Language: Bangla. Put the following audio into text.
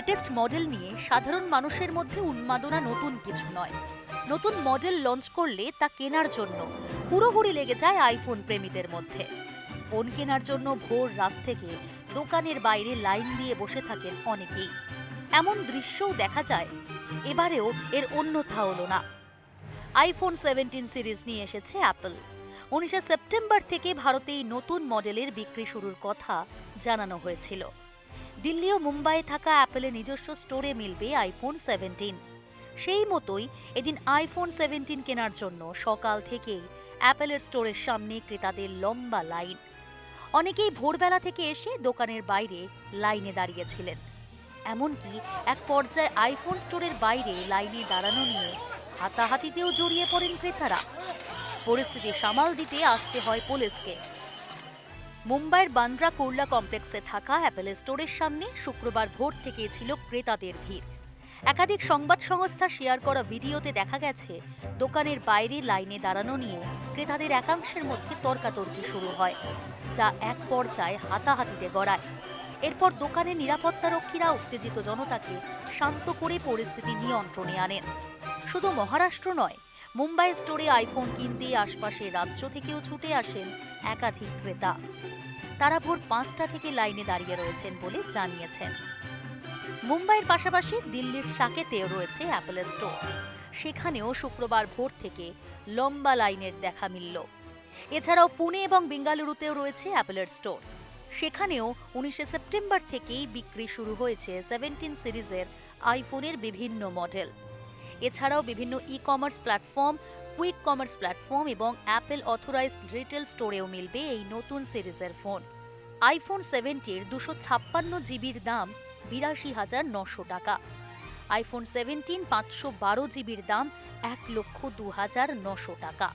লেটেস্ট মডেল নিয়ে সাধারণ মানুষের মধ্যে উন্মাদনা নতুন কিছু নয়। নতুন মডেল লঞ্চ করলে তা কেনার জন্য হুড়োহুড়ি লেগে যায় আইফোন প্রেমীদের মধ্যে। ফোন কেনার জন্য ভোর রাত থেকে দোকানের বাইরে লাইন দিয়ে বসে থাকেন অনেকেই। এমন দৃশ্যও দেখা যায়। এবারেও এর অন্যথা হলো না। আইফোন 17 সিরিজ নিয়ে এসেছে অ্যাপল। 19শে সেপ্টেম্বর থেকে ভারতে এই নতুন মডেলের বিক্রি শুরুর কথা জানানো হয়েছিল। দিল্লি ও মুম্বাইয়ে থাকা অ্যাপলের নিজস্ব স্টোরে মিলবে আইফোন 17। সেই মতোই এদিন আইফোন 17 কেনার জন্য সকাল থেকেই অ্যাপলের স্টোরের সামনে ক্রেতাদের লম্বা লাইন। অনেকেই ভোরবেলা থেকে এসে দোকানের বাইরে লাইনে দাঁড়িয়েছিলেন। এমনকি এক পর্যায়ে আইফোন স্টোরের বাইরে লাইনে দাঁড়ানো নিয়ে হাতাহাতিতেও জড়িয়ে পড়েন ক্রেতারা। পরিস্থিতি সামাল দিতে আসতে হয় পুলিশকে। মুম্বাইয়ের বান্দ্রা কুর্লা কমপ্লেক্সে থাকা অ্যাপল স্টোরের সামনে শুক্রবার ভোর থেকে ছিল ক্রেতাদের ভিড়। একাধিক সংবাদ সংস্থা শেয়ার করা ভিডিওতে দেখা গেছে দোকানের বাইরে লাইনে দাঁড়ানো নিয়ে ক্রেতাদের একাংশের মধ্যে তর্কাতর্কি শুরু হয়, যা এক পর্যায়ে হাতাহাতিতে গড়ায়। এরপর দোকানের নিরাপত্তারক্ষীরা উত্তেজিত জনতাকে শান্ত করে পরিস্থিতি নিয়ন্ত্রণে আনেন। শুধু মহারাষ্ট্র নয়, মুম্বাই স্টোরে আইফোন কিনতে আশপাশের রাজ্য থেকেও ছুটে আসেন একাধিক ক্রেতা। তারা ভোর 5টা থেকে লাইনে দাঁড়িয়ে রয়েছেন বলে জানিয়েছেন। মুম্বাইয়ের পাশাপাশি দিল্লির সাকেতেও রয়েছে অ্যাপল স্টোর। সেখানেও শুক্রবার ভোর থেকে লম্বা লাইনের দেখা মিলল। এছাড়াও পুনে এবং বেঙ্গালুরুতেও রয়েছে অ্যাপলের স্টোর। সেখানেও 19শে সেপ্টেম্বর থেকেই বিক্রি শুরু হয়েছে 17 সিরিজের আইফোনের বিভিন্ন মডেল। এছাড়াও বিভিন্ন e commerce platform, quick commerce platform এবং অ্যাপল অথরাইজড রিটেল স্টোরেও মিলবে এই নতুন সিরিজের ফোন। আইফোন 17 256 জিবির দাম ৮২,৯০০ টাকা। আইফোন 17 512 জিবির দাম ১,০২,৯০০ টাকা।